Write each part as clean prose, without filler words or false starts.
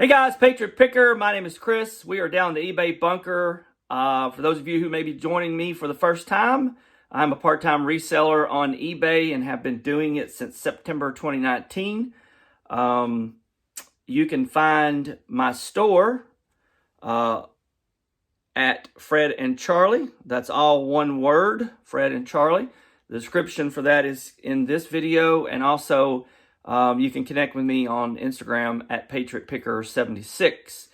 guys, Patriot Picker. My name is Chris. We are down the eBay bunker. For those of you who may be joining me for the first time, I'm a part-time reseller on eBay and have been doing it since September 2019. You can find my store at Fred and Charlie. That's all one word, Fred and Charlie. The description for that is in this video, and also you can connect with me on Instagram at PatriotPicker76.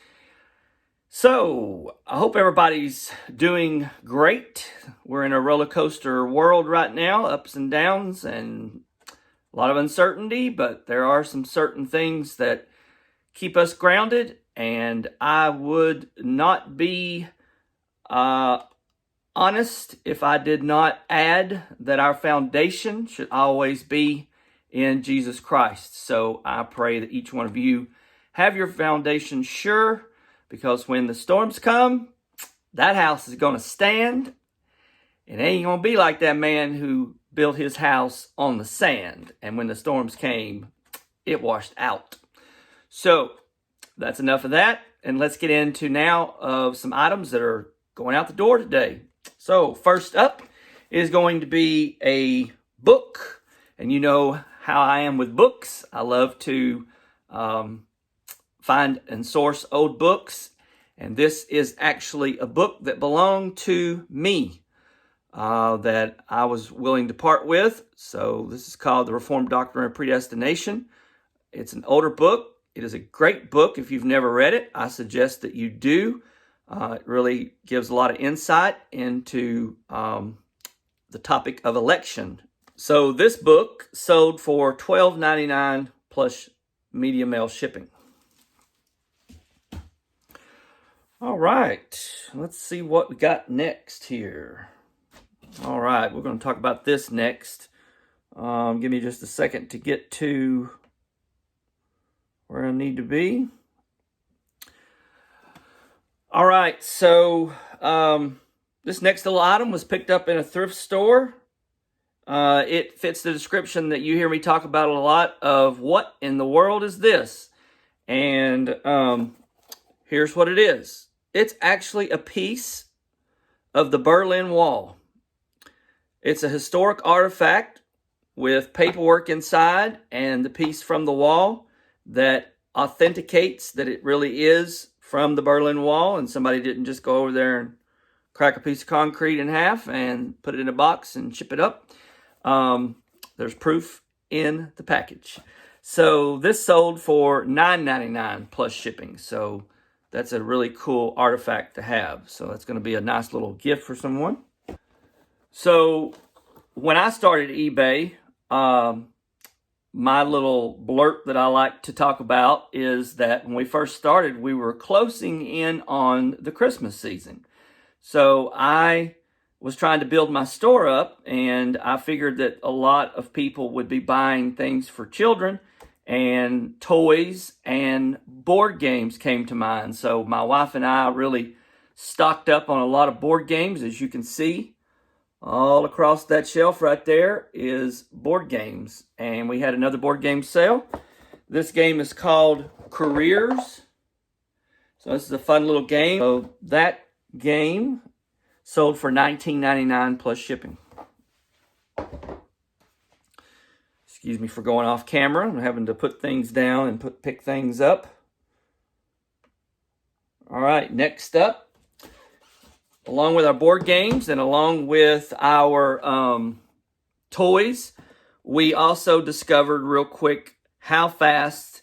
So, I hope everybody's doing great. We're in a roller coaster world right now, ups and downs, and a lot of uncertainty, but there are some certain things that keep us grounded, and I would not be honest if I did not add that our foundation should always be in Jesus Christ. So I pray that each one of you have your foundation sure, because when the storms come, that house is going to stand. It ain't going to be like that man who built his house on the sand, and when the storms came, it washed out. So that's enough of that, and let's get into now of some items that are going out the door today. So first up is going to be a book, and you know how I am with books. I love to find and source old books, and this is actually a book that belonged to me that I was willing to part with. So this is called The Reformed Doctrine of Predestination. It's an older book. It is a great book. If you've never read it, I suggest that you do. It really gives a lot of insight into the topic of election. So this book sold for $12.99 plus media mail shipping. All right, let's see what we got next here. All right, we're going to talk about this next. Give me just a second to get to where I need to be. All right, so this next little item was picked up in a thrift store. It fits the description that you hear me talk about a lot of what in the world is this? And here's what it is. It's actually a piece of the Berlin Wall. It's a historic artifact with paperwork inside and the piece from the wall that authenticates that it really is from the Berlin Wall, and somebody didn't just go over there and crack a piece of concrete in half and put it in a box and ship it up. There's proof in the package. So this sold for $9.99 plus shipping. So that's a really cool artifact to have. So that's going to be a nice little gift for someone. So when I started eBay, my little blurb that I like to talk about is that when we first started, we were closing in on the Christmas season. So I was trying to build my store up, and I figured that a lot of people would be buying things for children, and toys and board games came to mind. So my wife and I really stocked up on a lot of board games. As you can see, all across that shelf right there is board games. And we had another board game sale. This game is called Careers. So this is a fun little game. So that game sold for $19.99 plus shipping. Excuse me for going off camera. I'm having to put things down and pick things up. All right, next up, along with our board games and along with our toys, we also discovered real quick how fast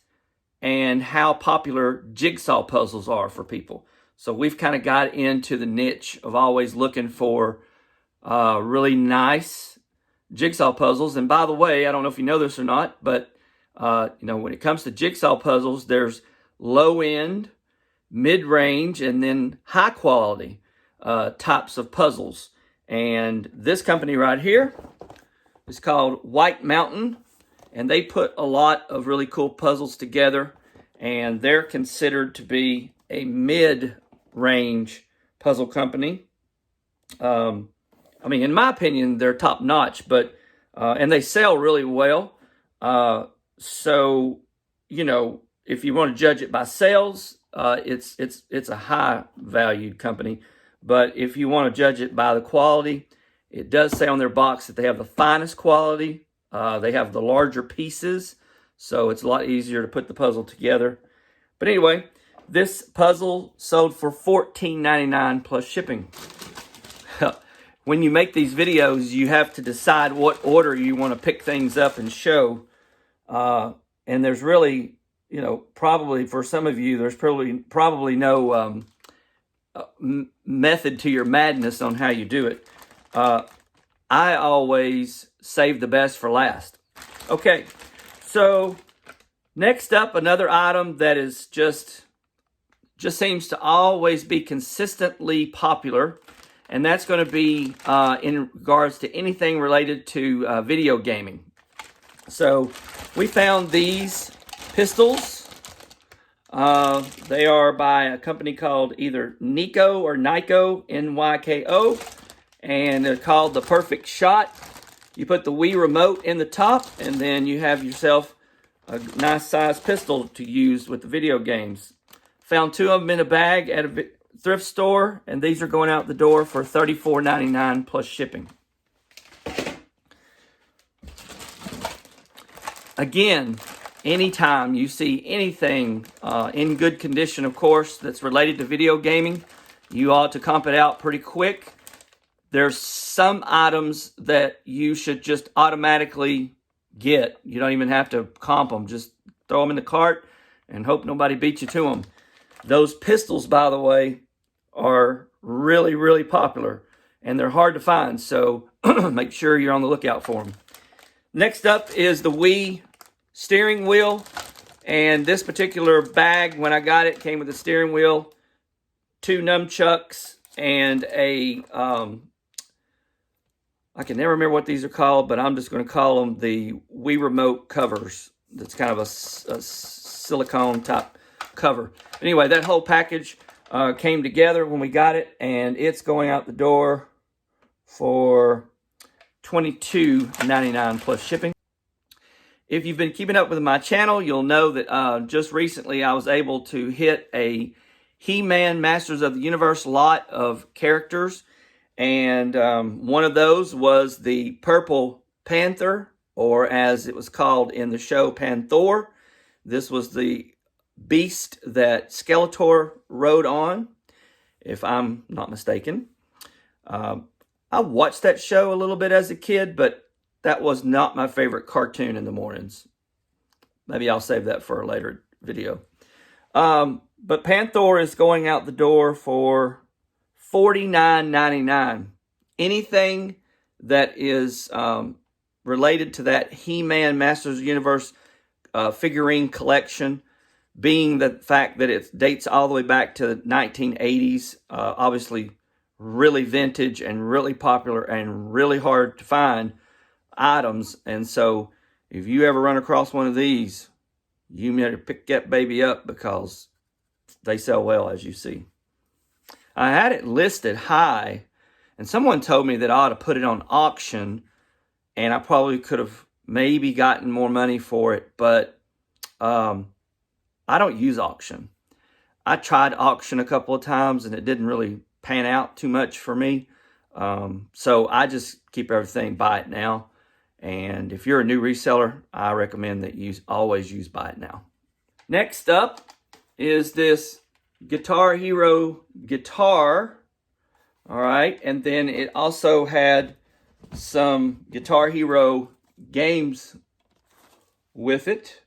and how popular jigsaw puzzles are for people. So we've kind of got into the niche of always looking for really nice jigsaw puzzles. And by the way, I don't know if you know this or not, but when it comes to jigsaw puzzles, there's low end, mid range, and then high quality types of puzzles. And this company right here is called White Mountain, and they put a lot of really cool puzzles together, and they're considered to be a mid-range puzzle company. In my opinion, they're top notch, but and they sell really well. So if you want to judge it by sales, it's a high valued company. But if you want to judge it by the quality, it does say on their box that they have the finest quality. They have the larger pieces, so it's a lot easier to put the puzzle together. But anyway, this puzzle sold for $14.99 plus shipping. When you make these videos, you have to decide what order you want to pick things up and show. And there's really, probably for some of you, there's probably no method to your madness on how you do it. I always save the best for last. Okay, so next up, another item that is just seems to always be consistently popular, and that's going to be in regards to anything related to video gaming. So we found these pistols. They are by a company called either Nico or Nyko, N-Y-K-O, and they're called the Perfect Shot. You put the Wii remote in the top, and then you have yourself a nice size pistol to use with the video games. Found two of them in a bag at a thrift store, and these are going out the door for $34.99 plus shipping. Again, anytime you see anything in good condition, of course, that's related to video gaming, you ought to comp it out pretty quick. There's some items that you should just automatically get. You don't even have to comp them. Just throw them in the cart and hope nobody beats you to them. Those pistols, by the way, are really, really popular, and they're hard to find, so make sure you're on the lookout for them. Next up is the Wii steering wheel, and this particular bag, when I got it, came with a steering wheel, two nunchucks, and a, I can never remember what these are called, but I'm just going to call them the Wii remote covers. That's kind of a silicone type cover. Anyway, that whole package came together when we got it, and it's going out the door for $22.99 plus shipping. If you've been keeping up with my channel, you'll know that just recently I was able to hit a He-Man Masters of the Universe lot of characters, and one of those was the Purple Panther, or as it was called in the show, Panther. This was the beast that Skeletor rode on, if I'm not mistaken. I watched that show a little bit as a kid, but that was not my favorite cartoon in the mornings. Maybe I'll save that for a later video. But Panther is going out the door for $49.99. Anything that is related to that He-Man Masters of the Universe figurine collection, being the fact that it dates all the way back to the 1980s, obviously really vintage and really popular and really hard to find items. And so if you ever run across one of these, you better pick that baby up because they sell well, as you see. I had it listed high, and someone told me that I ought to put it on auction, and I probably could have maybe gotten more money for it, but I don't use auction. I tried auction a couple of times, and it didn't really pan out too much for me. So I just keep everything buy it now. And if you're a new reseller, I recommend that you always use buy it now. Next up is this Guitar Hero guitar. All right. And then it also had some Guitar Hero games with it.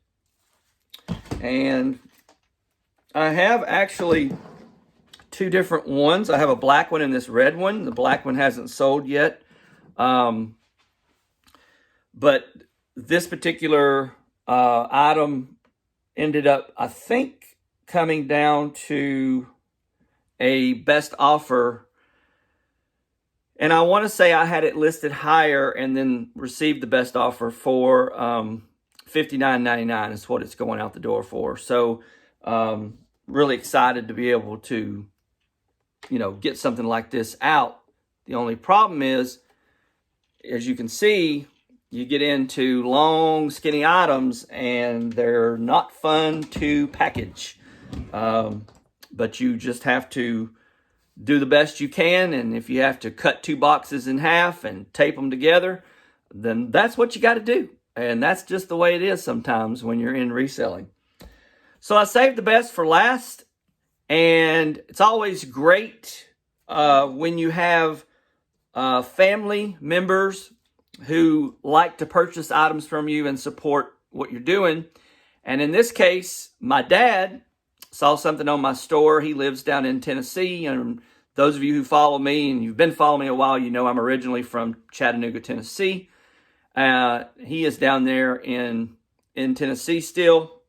And I have actually two different ones. I have a black one and this red one. The black one hasn't sold yet. But this particular item ended up, I think, coming down to a best offer. And I want to say I had it listed higher and then received the best offer for $59.99 is what it's going out the door for. So really excited to be able to, get something like this out. The only problem is, as you can see, you get into long, skinny items, and they're not fun to package. But you just have to do the best you can, and if you have to cut 2 boxes in half and tape them together, then that's what you got to do. And that's just the way it is sometimes when you're in reselling. So I saved the best for last, and it's always great when you have family members who like to purchase items from you and support what you're doing. And in this case, my dad saw something on my store. He lives down in Tennessee, and those of you who follow me and you've been following me a while, you know I'm originally from Chattanooga, Tennessee. He is down there in Tennessee still,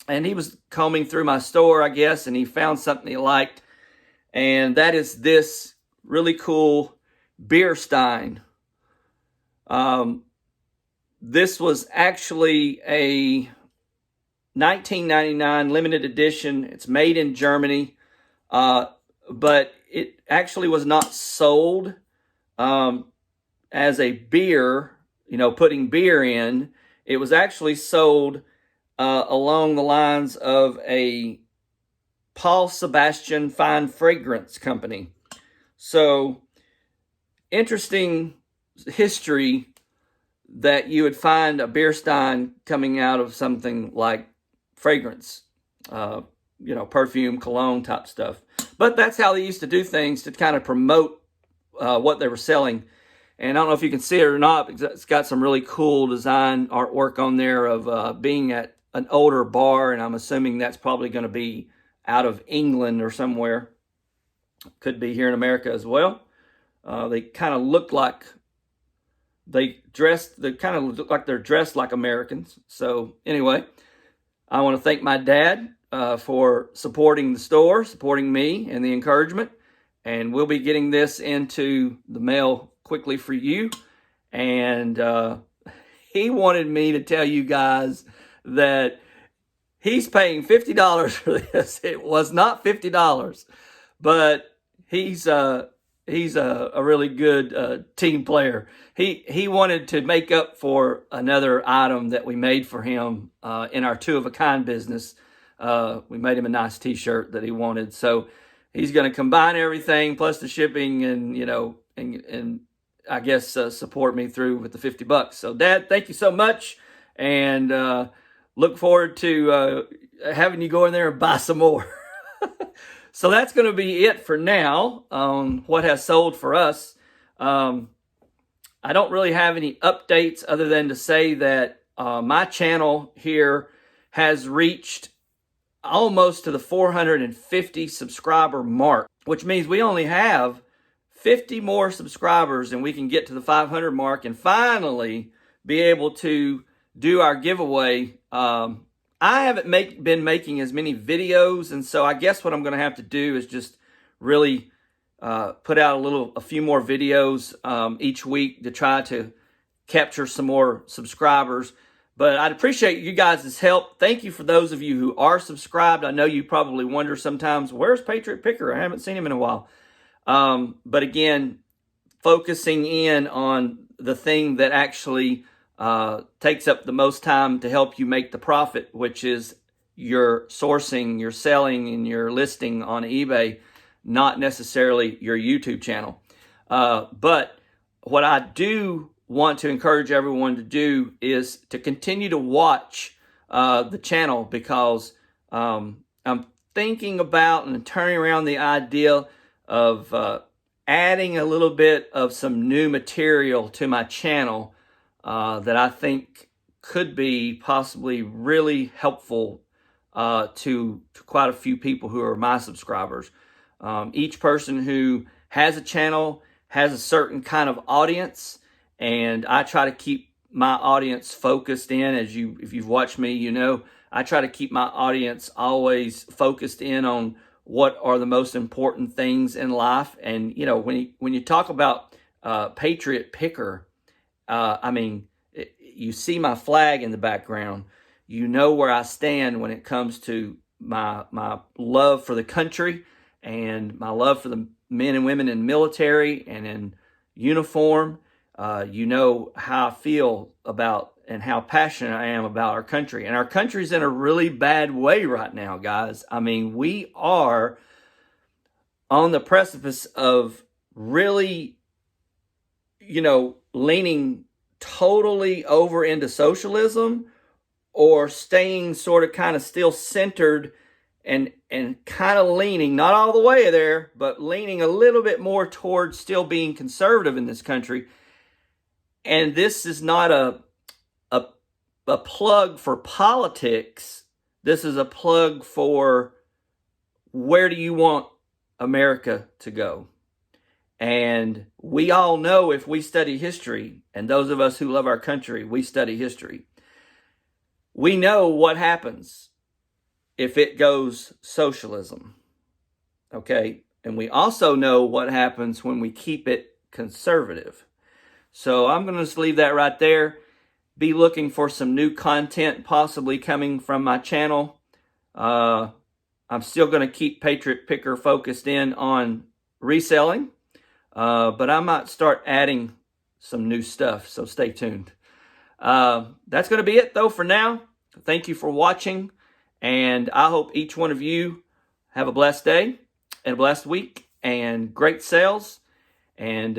and he was combing through my store, I guess, and he found something he liked, and that is this really cool beer stein. This was actually a 1999 limited edition. It's made in Germany, but it actually was not sold as a beer, putting beer in. It was actually sold along the lines of a Paul Sebastian fine fragrance company. So, interesting history that you would find a beer stein coming out of something like fragrance, perfume, cologne type stuff. But that's how they used to do things to kind of promote what they were selling. And I don't know if you can see it or not, because it's got some really cool design artwork on there of being at an older bar, and I'm assuming that's probably going to be out of England or somewhere. Could be here in America as well. They kind of look like they're dressed like Americans. So anyway, I want to thank my dad for supporting the store, supporting me, and the encouragement. And we'll be getting this into the mail quickly for you. And he wanted me to tell you guys that he's paying $50 for this. It was not $50, but he's a really good team player. He wanted to make up for another item that we made for him in our Two of a Kind business. We made him a nice T-shirt that he wanted. So he's going to combine everything plus the shipping and and I guess support me through with the $50. So Dad, thank you so much, and look forward to having you go in there and buy some more. So that's going to be it for now on what has sold for us. I don't really have any updates other than to say that my channel here has reached almost to the 450 subscriber mark, which means we only have 50 more subscribers and we can get to the 500 mark and finally be able to do our giveaway. I haven't been making as many videos, and so I guess what I'm going to have to do is just really put out a few more videos each week to try to capture some more subscribers. But I'd appreciate you guys' help. Thank you for those of you who are subscribed. I know you probably wonder sometimes, where's Patriot Picker? I haven't seen him in a while. But again, focusing in on the thing that actually takes up the most time to help you make the profit, which is your sourcing, your selling, and your listing on eBay, not necessarily your YouTube channel. But what I do want to encourage everyone to do is to continue to watch the channel, because I'm thinking about and turning around the idea of adding a little bit of some new material to my channel that I think could be possibly really helpful to quite a few people who are my subscribers. Each person who has a channel has a certain kind of audience, and I try to keep my audience focused in. If you've watched me, I try to keep my audience always focused in on what are the most important things in life. And when you talk about Patriot Picker, you see my flag in the background. You know where I stand when it comes to my love for the country and my love for the men and women in military and in uniform. You know how I feel about and how passionate I am about our country. And our country's in a really bad way right now, guys. I mean, we are on the precipice of really, leaning totally over into socialism, or staying sort of kind of still centered and kind of leaning, not all the way there, but leaning a little bit more towards still being conservative in this country. And this is not a plug for politics. This is a plug for where do you want America to go? And we all know, if we study history, and those of us who love our country, we study history, we know what happens if it goes socialism. Okay? And we also know what happens when we keep it conservative. So I'm going to just leave that right there. Be looking for some new content possibly coming from my channel. I'm still going to keep Patriot Picker focused in on reselling. But I might start adding some new stuff, so stay tuned. That's going to be it, though, for now. Thank you for watching, and I hope each one of you have a blessed day and a blessed week and great sales. And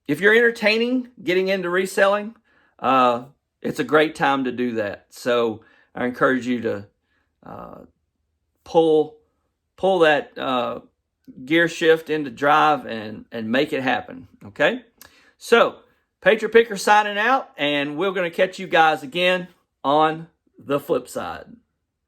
if you're entertaining getting into reselling, it's a great time to do that. So I encourage you to pull that gear shift into drive and make it happen. Okay? So, Patriot Picker signing out, and we're going to catch you guys again on the flip side.